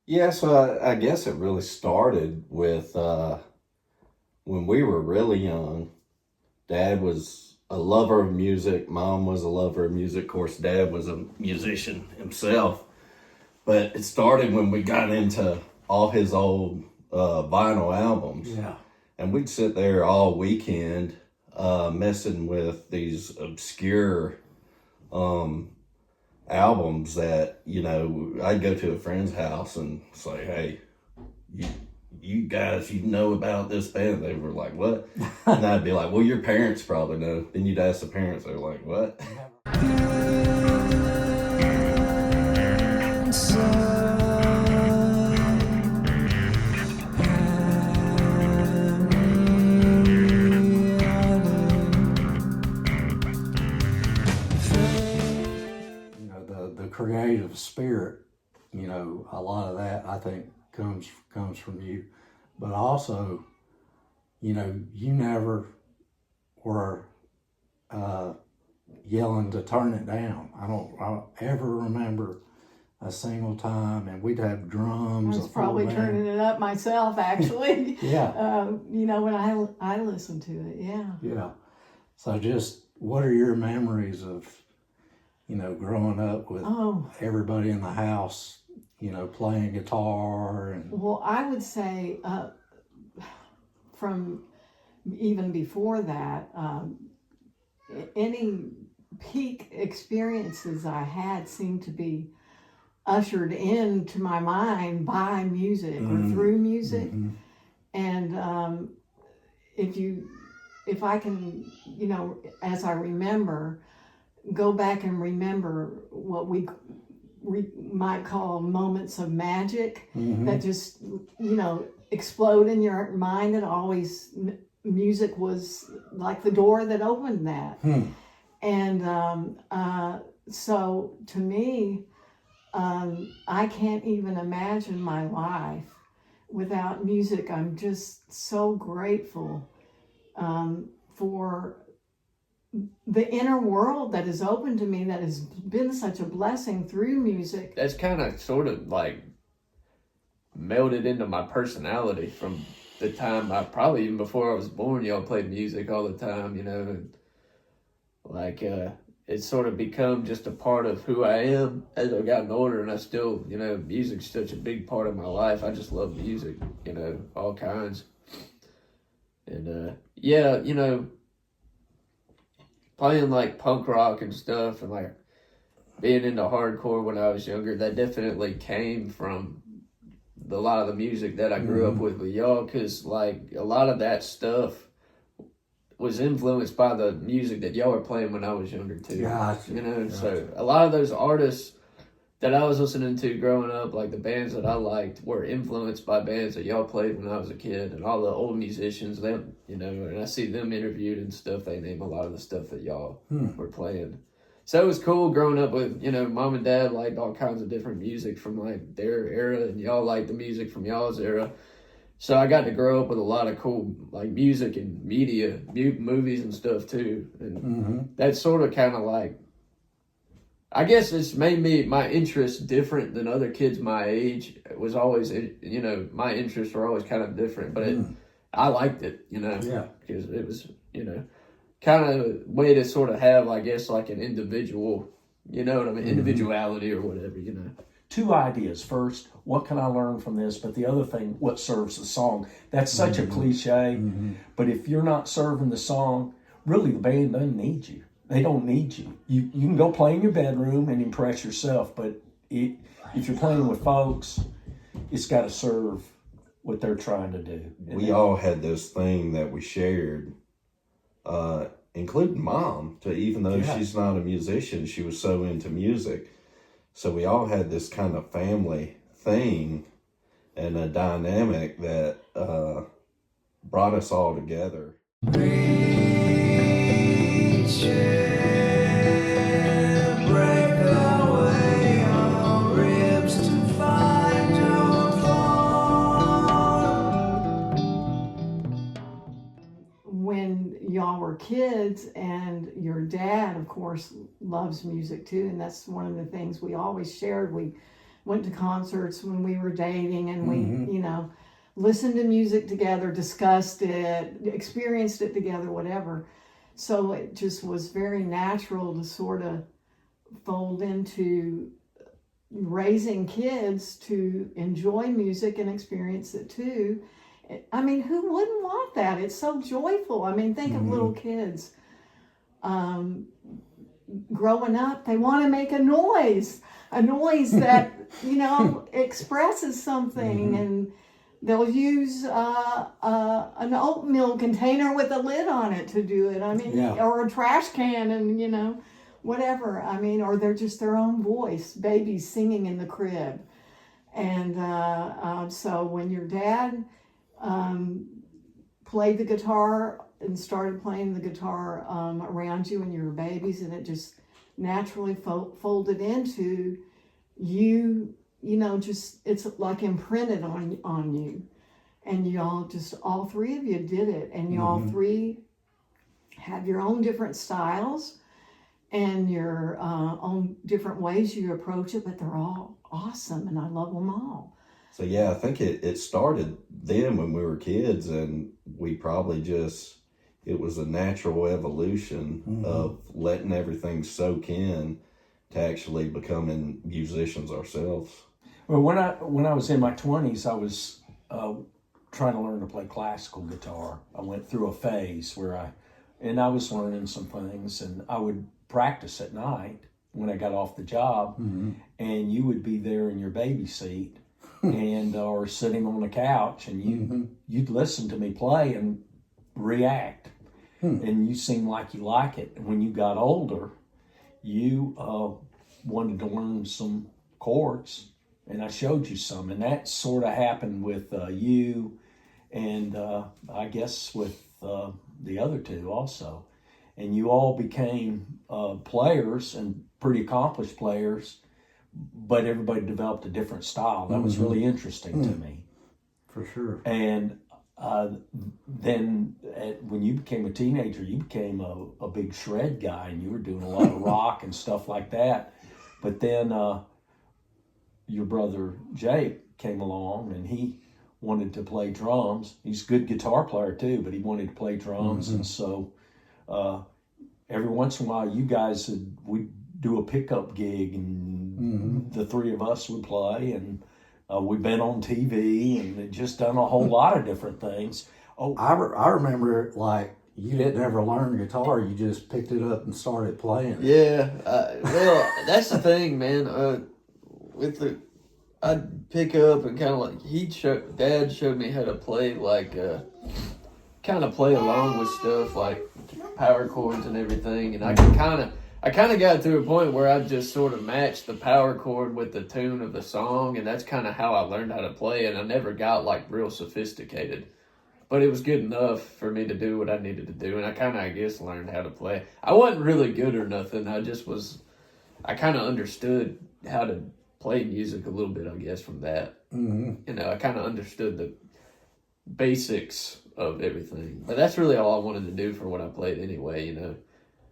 Yeah, so I guess it really started with when we were really young. Dad was a lover of music. Mom was a lover of music. Of course, Dad was a musician himself. But it started when we got into all his old vinyl albums. Yeah. And we'd sit there all weekend messing with these obscure um, albums that, I'd go to a friend's house and say, hey, you, you guys, you know about this band? They were like, what? And I'd be like, well, your parents probably know. Then you'd ask the parents, they were like, what? The creative spirit, a lot of that I think comes from you, but also, you never were yelling to turn it down. I don't ever remember a single time, and we'd have drums. I was probably turning it up myself, actually. Yeah. When I listened to it, yeah. Yeah. So just what are your memories of, growing up with everybody in the house, playing guitar and... Well, I would say from even before that, any peak experiences I had seemed to be ushered into my mind by music or through music. Mm-hmm. And if I can, as I remember, go back and remember what we might call moments of magic that just, explode in your mind. And always music was like the door that opened that. And so to me, I can't even imagine my life without music. I'm just so grateful for the inner world that is open to me, that has been such a blessing through music. That's kind of sort of like melded into my personality from the time probably even before I was born. Y'all played music all the time, and like it's sort of become just a part of who I am as I've gotten older, and I still, music's such a big part of my life. I just love music, all kinds. And yeah, playing like punk rock and stuff, and like being into hardcore when I was younger, that definitely came from a lot of the music that I grew up with y'all, because like a lot of that stuff was influenced by the music that y'all were playing when I was younger too. Gotcha. So a lot of those artists that I was listening to growing up, like the bands that I liked, were influenced by bands that y'all played when I was a kid, and all the old musicians, them, and I see them interviewed and stuff, they name a lot of the stuff that y'all were playing. So it was cool growing up with, mom and dad liked all kinds of different music from like their era, and y'all liked the music from y'all's era. So I got to grow up with a lot of cool like music and media, movies and stuff too. And that's sort of kind of like, I guess it's made my interests different than other kids my age. It was always, my interests were always kind of different, but I liked it, because it was, kind of a way to sort of have, I guess, like an individual, individuality or whatever, Two ideas. First, what can I learn from this? But the other thing, what serves the song? That's such a cliche, but if you're not serving the song, really the band doesn't need you. They don't need you. You can go play in your bedroom and impress yourself, but if you're playing with folks, it's got to serve what they're trying to do. We all had this thing that we shared, including Mom, even though she's not a musician, she was so into music. So we all had this kind of family thing and a dynamic that brought us all together. When y'all were kids, and your dad, of course, loves music too, and that's one of the things we always shared. We went to concerts when we were dating, and we, you know, listened to music together, discussed it, experienced it together, whatever. So it just was very natural to sort of fold into raising kids to enjoy music and experience it too. I mean, who wouldn't want that? It's so joyful. I mean, think of little kids growing up. They want to make a noise that, you know, expresses something, and they'll use an oatmeal container with a lid on it to do it. I mean, or a trash can, and, you know, whatever. I mean, or they're just their own voice, babies singing in the crib. And so when your dad played the guitar and started playing the guitar around you when you were babies, and it just naturally folded into you, you know, just, it's like imprinted on you. And you all three of you did it, and you all three have your own different styles and your own different ways you approach it, but they're all awesome, and I love them all. So yeah, I think it started then when we were kids, and we probably just, it was a natural evolution of letting everything soak in to actually becoming musicians ourselves. Well, when I was in my 20s, I was trying to learn to play classical guitar. I went through a phase where I was learning some things, and I would practice at night when I got off the job, and you would be there in your baby seat and or sitting on the couch, and you'd listen to me play and react, and you seemed like you like it. And when you got older, you wanted to learn some chords, and I showed you some, and that sort of happened with you, and I guess with the other two also. And you all became players, and pretty accomplished players, but everybody developed a different style. That was really interesting to me. For sure. And then when you became a teenager, you became a big shred guy, and you were doing a lot of rock and stuff like that. But then your brother Jake came along, and he wanted to play drums. He's a good guitar player too, but he wanted to play drums. And so every once in a while, you guys we'd do a pickup gig, and the three of us would play, and we've been on TV and just done a whole lot of different things. Oh, I remember, like, you didn't ever learn guitar, you just picked it up and started playing. Yeah, well, that's the thing, man. I'd pick up and kind of like, Dad showed me how to play, like, kind of play along with stuff like power chords and everything, and I kind of got to a point where I just sort of matched the power chord with the tune of the song, and that's kind of how I learned how to play, and I never got like real sophisticated, but it was good enough for me to do what I needed to do, and I kind of, I guess, learned how to play. I wasn't really good or nothing, I kind of understood how to play music a little bit, I guess, from that. You know, I kind of understood the basics of everything, but that's really all I wanted to do for what I played anyway, you know.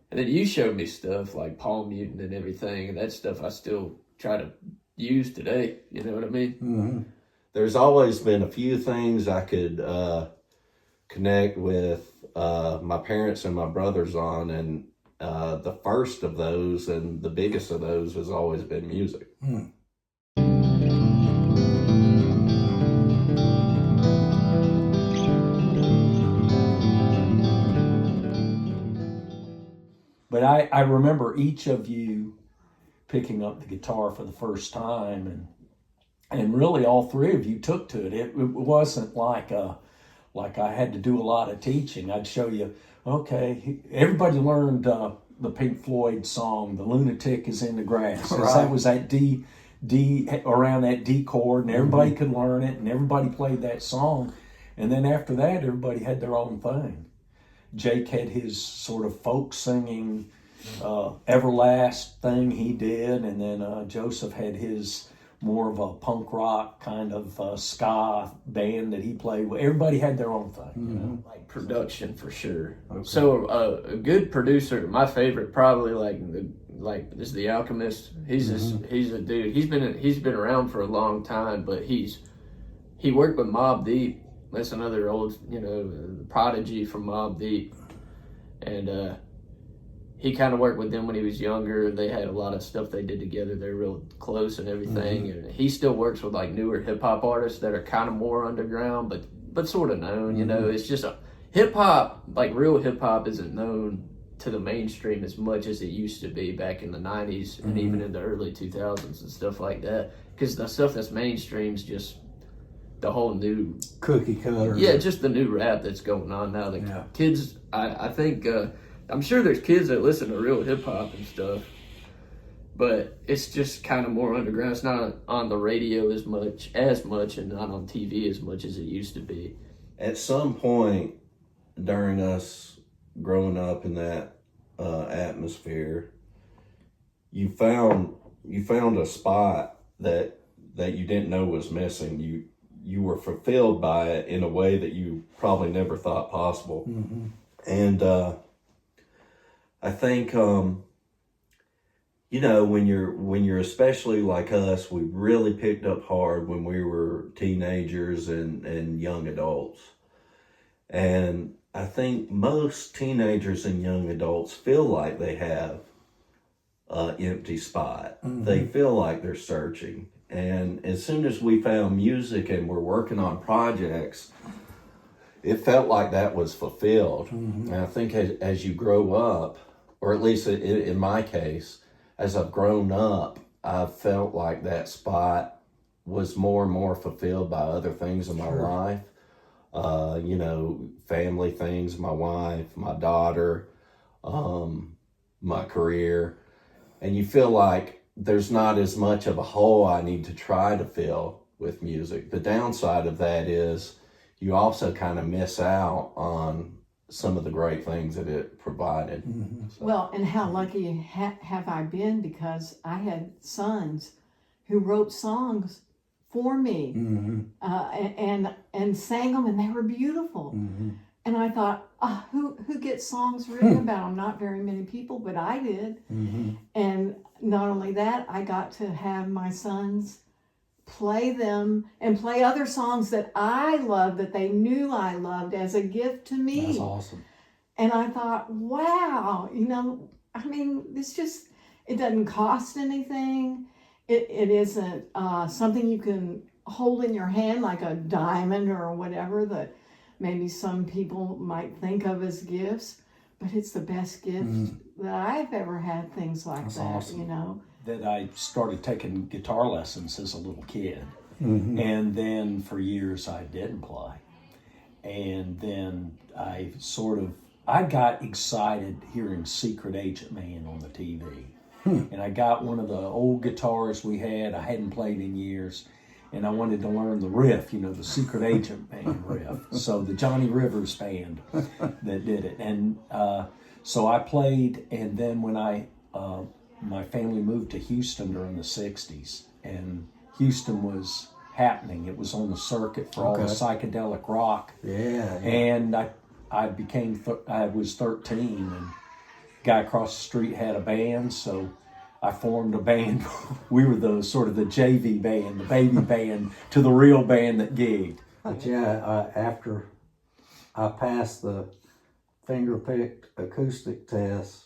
And then you showed me stuff like palm muting and everything, and that stuff I still try to use today, you know what I mean? There's always been a few things I could connect with my parents and my brothers on, and the first of those and the biggest of those has always been music. But I remember each of you picking up the guitar for the first time, and really all three of you took to it. It wasn't like I had to do a lot of teaching. I'd show you, okay, everybody learned the Pink Floyd song, "The Lunatic is in the Grass." Right. That was that D around that D chord, and everybody could learn it, and everybody played that song. And then after that, everybody had their own thing. Jake had his sort of folk singing Everlast thing he did, and then Joseph had his more of a punk rock kind of ska band that he played with. Everybody had their own thing, you know. Like production for sure. Okay. So a good producer, my favorite, probably like the like this is The Alchemist. He's he's a dude. He's been around for a long time, but he worked with Mobb Deep. That's another old, prodigy from Mobb Deep, and he kind of worked with them when he was younger. They had a lot of stuff they did together. They're real close and everything. And he still works with like newer hip hop artists that are kind of more underground, but sort of known. It's just hip hop, like real hip hop, isn't known to the mainstream as much as it used to be back in the 90s and even in the early 2000s and stuff like that. Because the stuff that's mainstream is just the whole new cookie cutter. Yeah, just the new rap that's going on now. The kids, I think, I'm sure there's kids that listen to real hip hop and stuff, but it's just kind of more underground. It's not on the radio as much, and not on TV as much as it used to be. At some point during us growing up in that atmosphere, you found a spot that you didn't know was missing. You were fulfilled by it in a way that you probably never thought possible. And I think when you're especially like us, we really picked up hard when we were teenagers and young adults. And I think most teenagers and young adults feel like they have an empty spot. They feel like they're searching. And as soon as we found music and we're working on projects, it felt like that was fulfilled. And I think as you grow up, or at least in my case, as I've grown up, I've felt like that spot was more and more fulfilled by other things in my life. Family things, my wife, my daughter, my career. And you feel like there's not as much of a hole I need to try to fill with music. The downside of that is you also kind of miss out on some of the great things that it provided. So. Well, and how lucky have I been, because I had sons who wrote songs for me and sang them, and they were beautiful. And I thought, who gets songs written about them? Not very many people, but I did. And not only that, I got to have my sons play them and play other songs that I loved, that they knew I loved, as a gift to me. That's awesome. And I thought, wow, it's just, it doesn't cost anything. It isn't something you can hold in your hand like a diamond or whatever that maybe some people might think of as gifts, but it's the best gift that I've ever had, things like That's that, awesome. That I started taking guitar lessons as a little kid. And then for years I didn't play. And then I got excited hearing Secret Agent Man on the TV. And I got one of the old guitars we had, I hadn't played in years, and I wanted to learn the riff, the Secret Agent Man riff. So the Johnny Rivers band that did it. And so I played, and then when my family moved to Houston during the 60s, and Houston was happening. It was on the circuit for all the psychedelic rock. Yeah. And I was 13, and guy across the street had a band, so I formed a band. We were the JV band, the baby band to the real band that gigged. But after I passed the finger-picked acoustic test,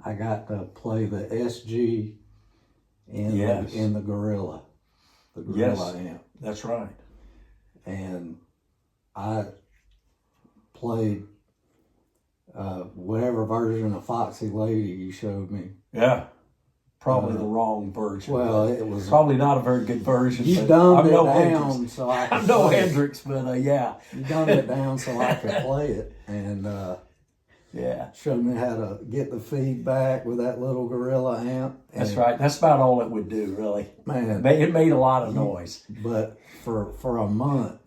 I got to play the SG in the Gorilla. The Gorilla amp. That's right. And I played whatever version of Foxy Lady you showed me. Yeah. Probably the wrong version. Well, it was probably not a very good version. You dumbed it down so I could I'm no play Hendrix, but yeah. You dumbed it down so I could play it, and showed me how to get the feedback with that little Gorilla amp. That's right. That's about all it would do, really. Man, it made a lot of noise. But for a month,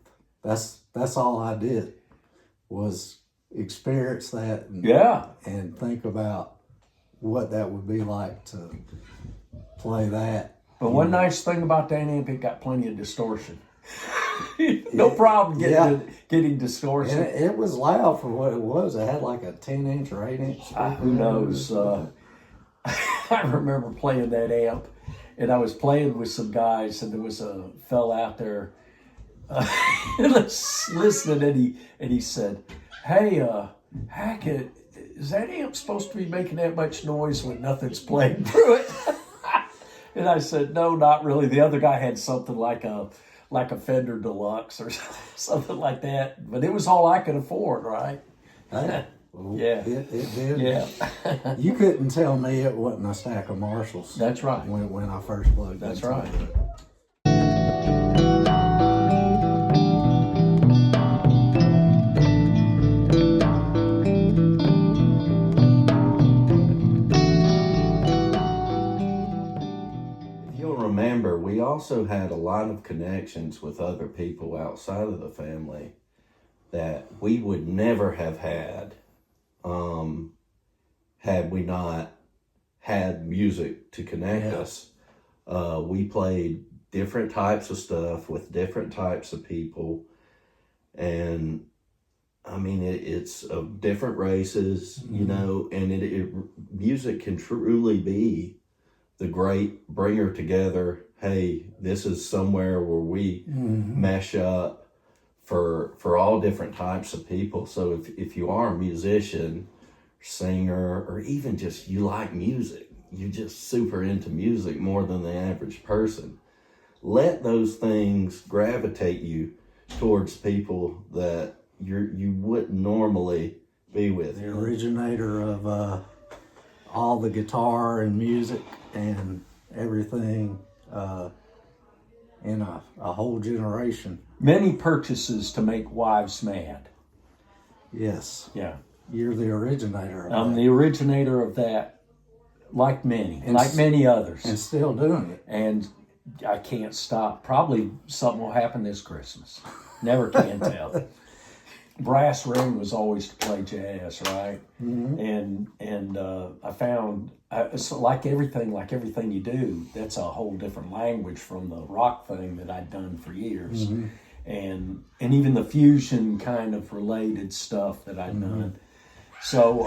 that's all I did was experience that. And think about what that would be like to play that. But one nice thing about that amp, it got plenty of distortion. No problem getting distortion. And it was loud for what it was. It had like a 10-inch or 8-inch speaker. Who knows? I remember playing that amp, and I was playing with some guys, and there was a fella out there listening, and he said, "Hey, Hackett, is that amp supposed to be making that much noise when nothing's playing through it?" And I said, "No, not really." The other guy had something like a Fender Deluxe or something like that, but it was all I could afford, right? Hey, Yeah. It did. Yeah. You couldn't tell me it wasn't a stack of Marshalls. That's right. When I first plugged That's into right. it. If you'll remember, we also had a lot of connections with other people outside of the family that we would never have had had we not had music to connect us. We played different types of stuff with different types of people, and I mean it's of different races, you know, and music can truly be the great bringer together. Hey, this is somewhere where we mesh up for all different types of people. So if you are a musician, singer, or even just you like music, you're just super into music more than the average person, let those things gravitate you towards people that you wouldn't normally be with. The originator of all the guitar and music and everything in a whole generation. Many purchases to make wives mad. Yes, Yeah. you're the originator of I'm that. the originator of that, like many And many others. And still doing it. And I can't stop. Probably something will happen this Christmas. Never can tell. Brass ring was always to play jazz, right? And I found it's like everything you do. That's a whole different language from the rock thing that I'd done for years, and even the fusion kind of related stuff that I'd done. So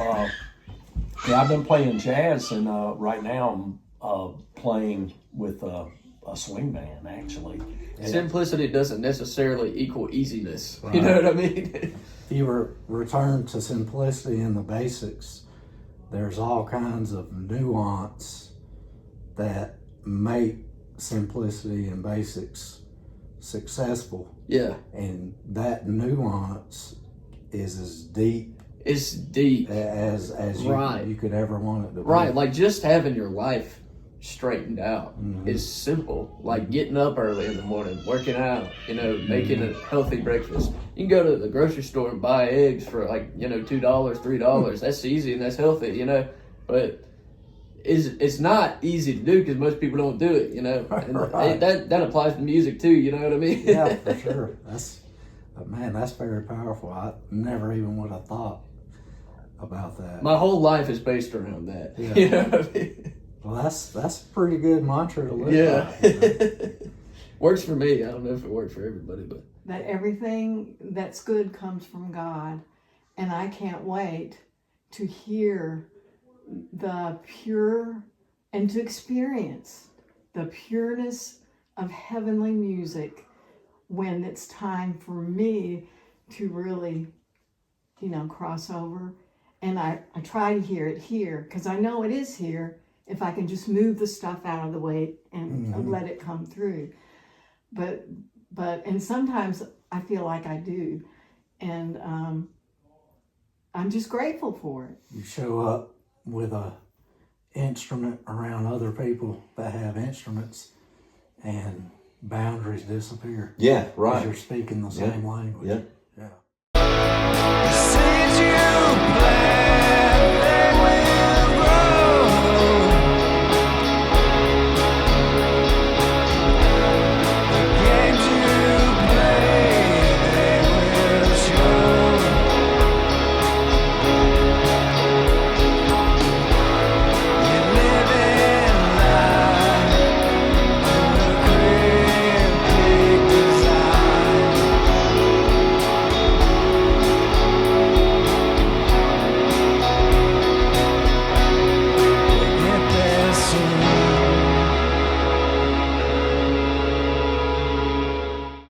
yeah, I've been playing jazz, and right now I'm playing with a swing band actually. Simplicity doesn't necessarily equal easiness. Right. You know what I mean? You return to simplicity in the basics. There's all kinds of nuance that make simplicity and basics successful. Yeah. And that nuance is as deep. It's deep as you could ever want it to be. Right, like just having your life straightened out is simple. Like getting up early in the morning, working out, you know, making a healthy breakfast. You can go to the grocery store and buy eggs for like, you know, $2, $3. That's easy and that's healthy, you know. But it's not easy to do because most people don't do it, you know. And right. that applies to music too, you know what I mean? Yeah, for sure. That's very powerful. I never even would have thought about that. My whole life is based around that. Yeah. You know what I mean? Well, that's a pretty good mantra to live by. Works for me. I don't know if it works for everybody, but that everything that's good comes from God, and I can't wait to hear the pure and to experience the pureness of heavenly music when it's time for me to really, you know, cross over. And I try to hear it here because I know it is here if I can just move the stuff out of the way and let it come through. But and sometimes I feel like I do. And I'm just grateful for it. You show up with a instrument around other people that have instruments and boundaries disappear. Yeah, right. Because you're speaking the same language. Yeah. Yeah.